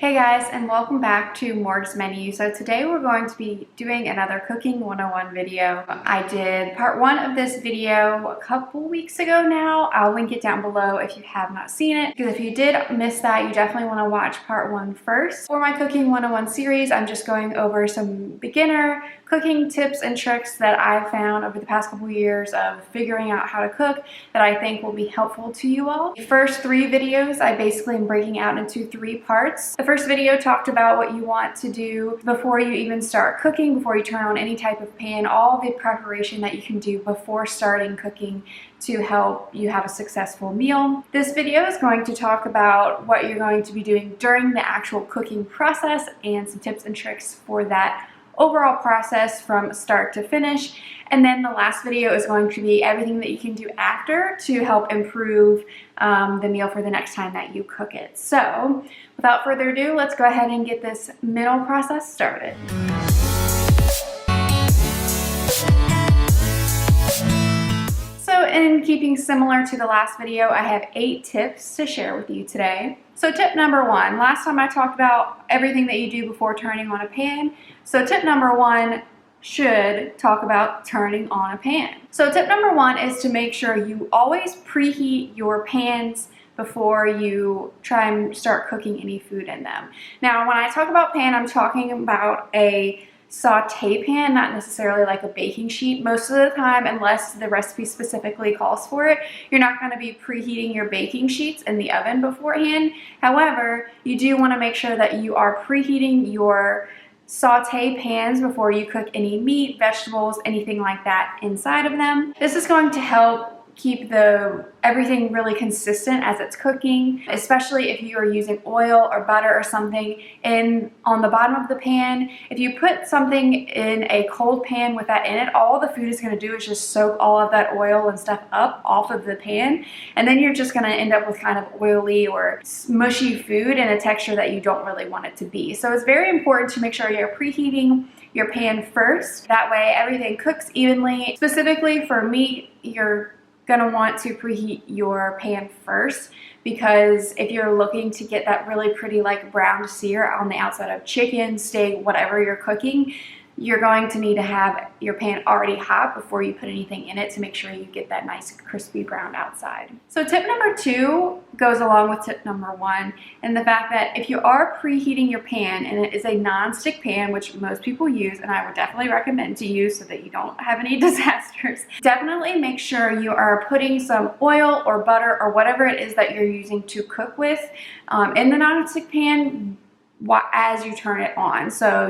Hey guys, and welcome back to Morgs Menu. So today we're going to be doing another Cooking 101 video. I did part one of this video a couple weeks ago now. I'll link it down below if you have not seen it, because if you did miss that, you definitely want to watch part one first. For my Cooking 101 series, I'm just going over some beginner cooking tips and tricks that I've found over the past couple years of figuring out how to cook that I think will be helpful to you all. The first three videos I basically am breaking out into three parts. The first video talked about what you want to do before you even start cooking, before you turn on any type of pan, all the preparation that you can do before starting cooking to help you have a successful meal. This video is going to talk about what you're going to be doing during the actual cooking process and some tips and tricks for that overall process from start to finish. And then the last video is going to be everything that you can do after to help improve the meal for the next time that you cook it. So without further ado, let's go ahead and get this middle process started. So in keeping similar to the last video, I have 8 tips to share with you today. So tip number 1, last time I talked about everything that you do before turning on a pan. So tip number 1 should talk about turning on a pan. So tip number 1 is to make sure you always preheat your pans before you try and start cooking any food in them. Now, when I talk about pan, I'm talking about a saute pan, not necessarily like a baking sheet. Most of the time, unless the recipe specifically calls for it, you're not going to be preheating your baking sheets in the oven beforehand. However, you do want to make sure that you are preheating your saute pans before you cook any meat, vegetables, anything like that inside of them. This is going to help keep everything really consistent as it's cooking, especially if you are using oil or butter or something on the bottom of the pan. If you put something in a cold pan with that in it, all the food is going to do is just soak all of that oil and stuff up off of the pan, and then you're just going to end up with kind of oily or mushy food and a texture that you don't really want it to be. So it's very important to make sure you're preheating your pan first. That way everything cooks evenly. Specifically for meat, you're gonna want to preheat your pan first, because if you're looking to get that really pretty like brown sear on the outside of chicken, steak, whatever you're cooking, you're going to need to have your pan already hot before you put anything in it to make sure you get that nice crispy brown outside. So tip number 2 goes along with tip number 1, and the fact that if you are preheating your pan and it is a non-stick pan, which most people use, and I would definitely recommend to use so that you don't have any disasters, definitely make sure you are putting some oil or butter or whatever it is that you're using to cook with in the non-stick pan as you turn it on. So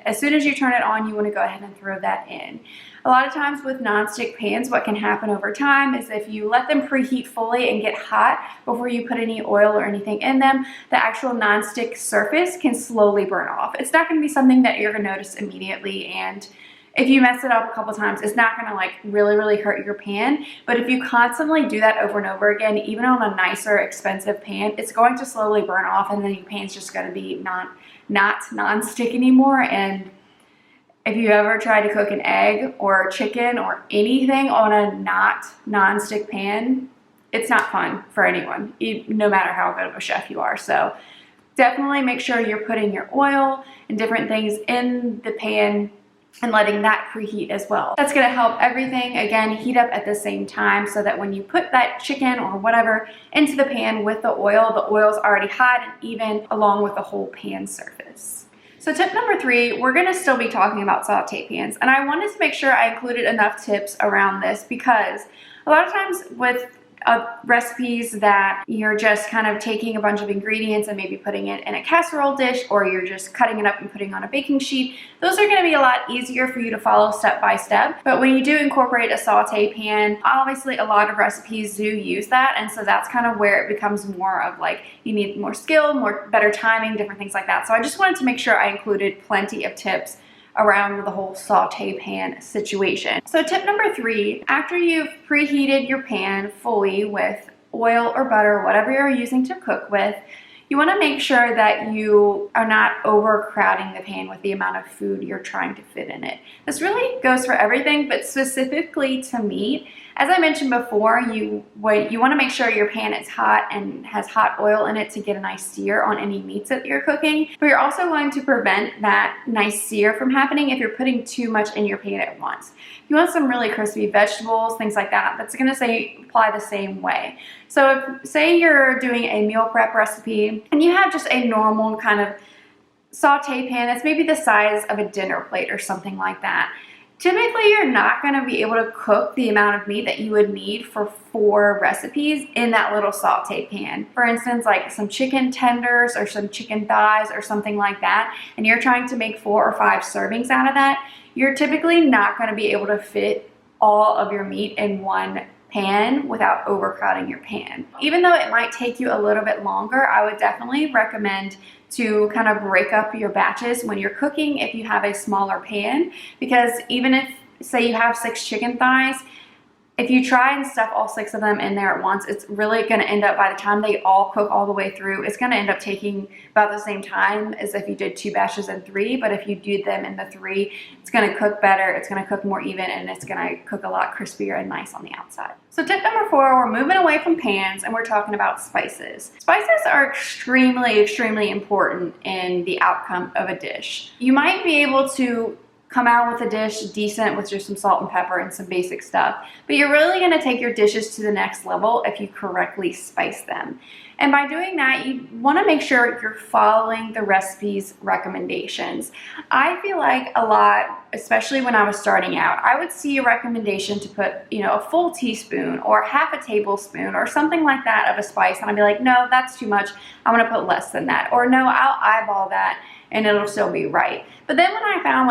as soon as you turn it on, you want to go ahead and throw that in. A lot of times with non-stick pans, what can happen over time is if you let them preheat fully and get hot before you put any oil or anything in them, the actual non-stick surface can slowly burn off. It's not going to be something that you're going to notice immediately, and if you mess it up a couple times, it's not going to like really hurt your pan. But if you constantly do that over and over again, even on a nicer, expensive pan, it's going to slowly burn off, and then your pan's just going to be not non-stick anymore. And if you ever try to cook an egg or chicken or anything on a not non-stick pan, it's not fun for anyone, no matter how good of a chef you are. So definitely make sure you're putting your oil and different things in the pan and letting that preheat as well. That's gonna help everything, again, heat up at the same time, so that when you put that chicken or whatever into the pan with the oil's already hot and even along with the whole pan surface. So tip number 3, we're gonna still be talking about saute pans, and I wanted to make sure I included enough tips around this, because a lot of times with recipes that you're just kind of taking a bunch of ingredients and maybe putting it in a casserole dish, or you're just cutting it up and putting on a baking sheet, those are going to be a lot easier for you to follow step by step. But when you do incorporate a saute pan, obviously a lot of recipes do use that, and so that's kind of where it becomes more of like you need more skill, better timing, different things like that. So I just wanted to make sure I included plenty of tips around the whole saute pan situation. So tip number 3, after you've preheated your pan fully with oil or butter, whatever you're using to cook with, you want to make sure that you are not overcrowding the pan with the amount of food you're trying to fit in it. This really goes for everything, but specifically to meat. As I mentioned before, you want to make sure your pan is hot and has hot oil in it to get a nice sear on any meats that you're cooking. But you're also going to prevent that nice sear from happening if you're putting too much in your pan at once. If you want some really crispy vegetables, things like that, that's going to apply the same way. So if, say you're doing a meal prep recipe and you have just a normal kind of saute pan that's maybe the size of a dinner plate or something like that, typically you're not going to be able to cook the amount of meat that you would need for 4 recipes in that little saute pan. For instance, like some chicken tenders or some chicken thighs or something like that, and you're trying to make 4 or 5 servings out of that, you're typically not going to be able to fit all of your meat in one pan without overcrowding your pan. Even though it might take you a little bit longer, I would definitely recommend to kind of break up your batches when you're cooking if you have a smaller pan, because even if, say, you have 6 chicken thighs, if you try and stuff all 6 of them in there at once, it's really going to end up, by the time they all cook all the way through, it's going to end up taking about the same time as if you did 2 batches in 3. But if you do them in the 3, it's going to cook better, it's going to cook more even, and it's going to cook a lot crispier and nice on the outside. So tip number 4, we're moving away from pans and we're talking about spices. Spices are extremely important in the outcome of a dish. You might be able to come out with a dish decent with just some salt and pepper and some basic stuff, but you're really going to take your dishes to the next level if you correctly spice them. And by doing that, you want to make sure you're following the recipe's recommendations. I feel like a lot, especially when I was starting out, I would see a recommendation to put, a full teaspoon or half a tablespoon or something like that of a spice, and I'd be like, no, that's too much, I'm going to put less than that, or no, I'll eyeball that and it'll still be right. But then when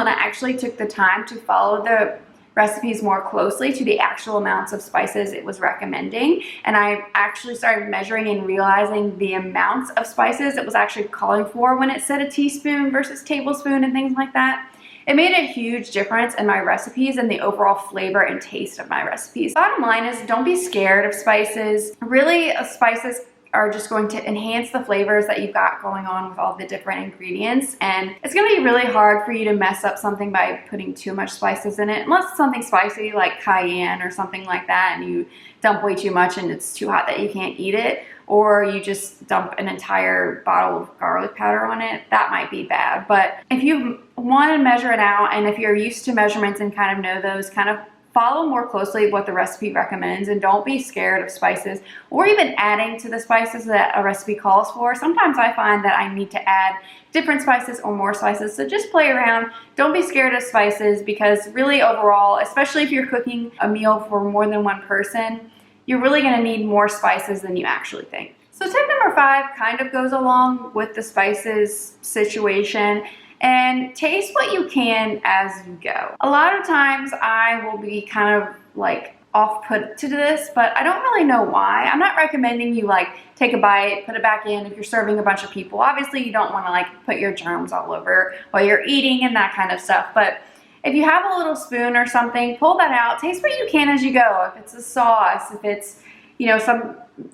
I actually took the time to follow the recipes more closely to the actual amounts of spices it was recommending, and I actually started measuring and realizing the amounts of spices it was actually calling for when it said a teaspoon versus tablespoon and things like that, it made a huge difference in my recipes and the overall flavor and taste of my recipes. Bottom line is, don't be scared of spices. Really, spices are just going to enhance the flavors that you've got going on with all the different ingredients, and it's going to be really hard for you to mess up something by putting too much spices in it, unless it's something spicy like cayenne or something like that and you dump way too much and it's too hot that you can't eat it, or you just dump an entire bottle of garlic powder on it. That might be bad. But if you want to measure it out, and if you're used to measurements and kind of know those, kind of follow more closely what the recipe recommends, and don't be scared of spices or even adding to the spices that a recipe calls for. Sometimes I find that I need to add different spices or more spices, so just play around. Don't be scared of spices, because really overall, especially if you're cooking a meal for more than one person, you're really going to need more spices than you actually think. So tip number 5 kind of goes along with the spices situation, and taste what you can as you go. A lot of times I will be kind of like off-put to this, but I don't really know why. I'm not recommending you like take a bite, put it back in if you're serving a bunch of people. Obviously you don't want to like put your germs all over while you're eating and that kind of stuff, but if you have a little spoon or something, pull that out, taste what you can as you go. If it's a sauce, if it's,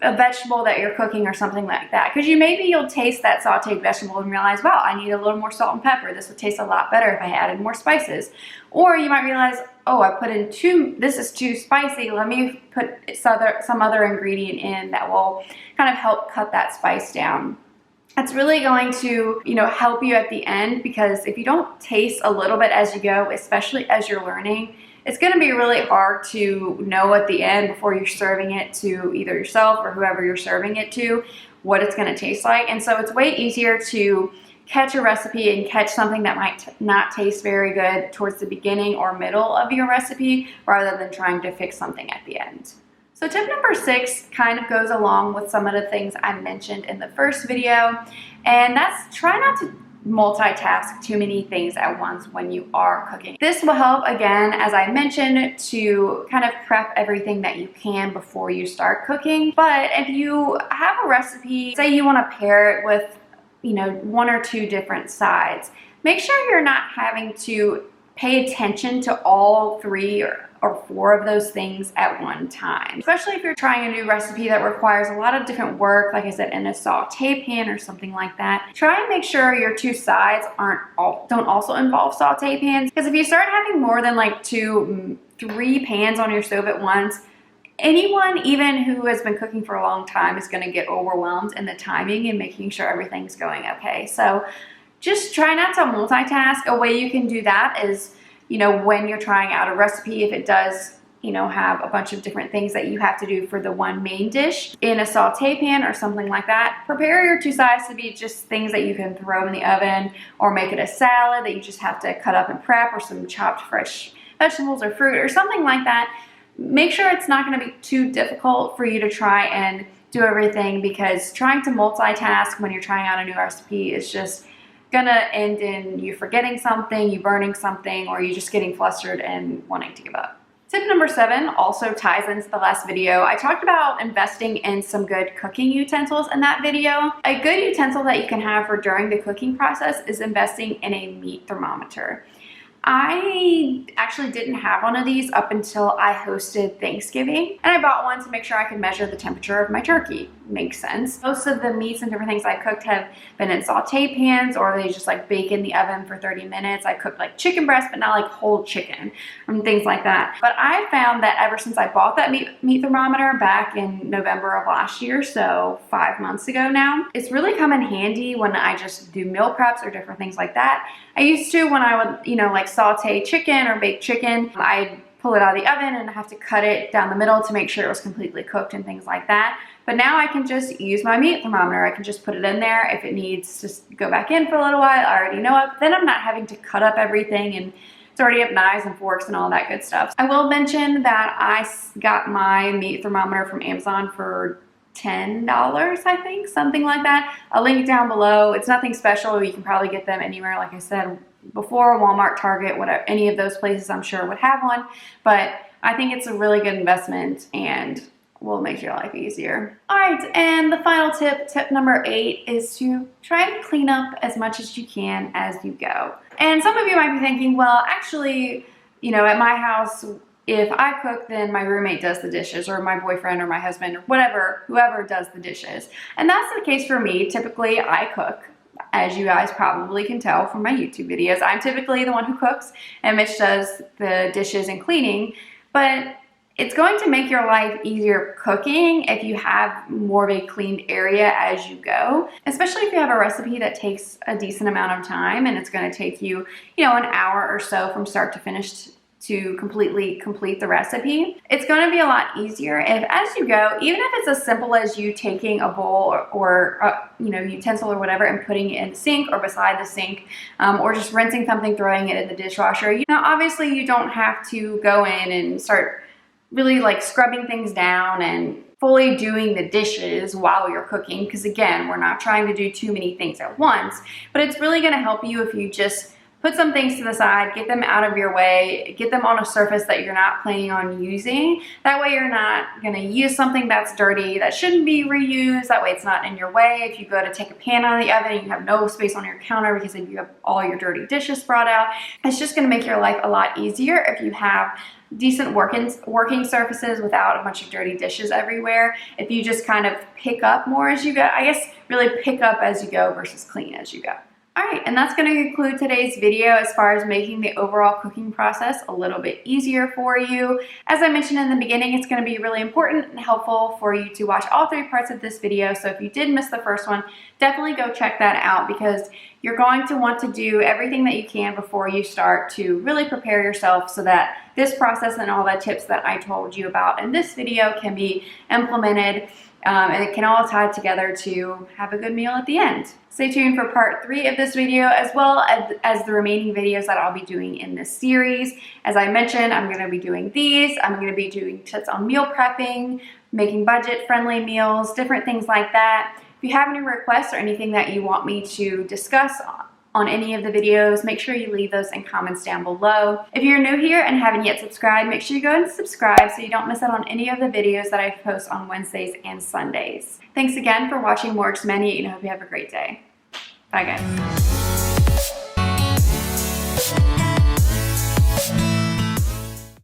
a vegetable that you're cooking or something like that. Because maybe you'll taste that sauteed vegetable and realize, wow, I need a little more salt and pepper. This would taste a lot better if I added more spices. Or you might realize, oh, I put in this is too spicy. Let me put some other ingredient in that will kind of help cut that spice down. That's really going to, help you at the end, because if you don't taste a little bit as you go, especially as you're learning, it's going to be really hard to know at the end, before you're serving it to either yourself or whoever you're serving it to, what it's going to taste like. And so it's way easier to catch a recipe and catch something that might not taste very good towards the beginning or middle of your recipe, rather than trying to fix something at the end. So tip number 6 kind of goes along with some of the things I mentioned in the first video, and that's try not to multitask too many things at once when you are cooking. This will help, again, as I mentioned, to kind of prep everything that you can before you start cooking. But if you have a recipe, say you want to pair it with, 1 or 2 different sides, make sure you're not having to pay attention to all 3 or 4 of those things at one time. Especially if you're trying a new recipe that requires a lot of different work, like I said, in a saute pan or something like that. Try and make sure your 2 sides don't also involve saute pans, because if you start having more than like 2, 3 pans on your stove at once, anyone, even who has been cooking for a long time, is going to get overwhelmed in the timing and making sure everything's going okay. So just try not to multitask. A way you can do that is, you know, when you're trying out a recipe, if it does, you know, have a bunch of different things that you have to do for the one main dish in a saute pan or something like that, prepare your 2 sides to be just things that you can throw in the oven, or make it a salad that you just have to cut up and prep, or some chopped fresh vegetables or fruit or something like that. Make sure it's not going to be too difficult for you to try and do everything, because trying to multitask when you're trying out a new recipe is just gonna end in you forgetting something, you burning something, or you just getting flustered and wanting to give up. Tip number 7 also ties into the last video. I talked about investing in some good cooking utensils in that video. A good utensil that you can have for during the cooking process is investing in a meat thermometer. I actually didn't have one of these up until I hosted Thanksgiving, and I bought one to make sure I could measure the temperature of my turkey. Makes sense. Most of the meats and different things I cooked have been in saute pans, or they just like bake in the oven for 30 minutes. I cooked like chicken breast, but not like whole chicken and things like that. But I found that ever since I bought that meat thermometer back in November of last year, so 5 months ago now, it's really come in handy when I just do meal preps or different things like that. I used to, when I would, you know, like saute chicken or bake chicken, I'd pull it out of the oven and I have to cut it down the middle to make sure it was completely cooked and things like that. But now I can just use my meat thermometer. I can just put it in there. If it needs to go back in for a little while, I already know it. Then I'm not having to cut up everything, and it's already have knives and forks and all that good stuff. I will mention that I got my meat thermometer from Amazon for $10, I think, something like that. I'll link it down below. It's nothing special. You can probably get them anywhere, like I said before, Walmart, Target, whatever, any of those places I'm sure would have one. But I think it's a really good investment and will make your life easier. All right, and the final tip, tip number 8, is to try and clean up as much as you can as you go. And some of you might be thinking, well, actually, you know, at my house, if I cook, then my roommate does the dishes, or my boyfriend or my husband or whatever, whoever does the dishes. And that's the case for me. Typically, I cook. As you guys probably can tell from my YouTube videos, I'm typically the one who cooks, and Mitch does the dishes and cleaning. But it's going to make your life easier cooking if you have more of a cleaned area as you go, especially if you have a recipe that takes a decent amount of time, and it's going to take you, you know, an hour or so from start to finish to completely complete the recipe. It's going to be a lot easier if, as you go, even if it's as simple as you taking a bowl or you know, utensil or whatever and putting it in the sink or beside the sink, or just rinsing something, throwing it in the dishwasher. You know, obviously you don't have to go in and start really like scrubbing things down and fully doing the dishes while you're cooking, because again, we're not trying to do too many things at once, but it's really going to help you if you just put some things to the side, get them out of your way, get them on a surface that you're not planning on using. That way you're not gonna use something that's dirty, that shouldn't be reused. That way it's not in your way. If you go to take a pan out of the oven and you have no space on your counter because you have all your dirty dishes brought out, it's just gonna make your life a lot easier if you have decent working surfaces without a bunch of dirty dishes everywhere. If you just kind of pick up more as you go, I guess really pick up as you go versus clean as you go. Alright, and that's going to conclude today's video as far as making the overall cooking process a little bit easier for you. As I mentioned in the beginning, it's going to be really important and helpful for you to watch all 3 parts of this video. So if you did miss the first one, definitely go check that out, because you're going to want to do everything that you can before you start to really prepare yourself so that this process and all the tips that I told you about in this video can be implemented. And it can all tie together to have a good meal at the end. Stay tuned for part 3 of this video, as well as the remaining videos that I'll be doing in this series. As I mentioned, I'm going to be doing these. I'm going to be doing tips on meal prepping, making budget-friendly meals, different things like that. If you have any requests or anything that you want me to discuss on any of the videos, make sure you leave those in comments down below. If you're new here and haven't yet subscribed, make sure you go and subscribe so you don't miss out on any of the videos that I post on Wednesdays and Sundays. Thanks again for watching Morgs Menu, and I hope you have a great day. Bye guys.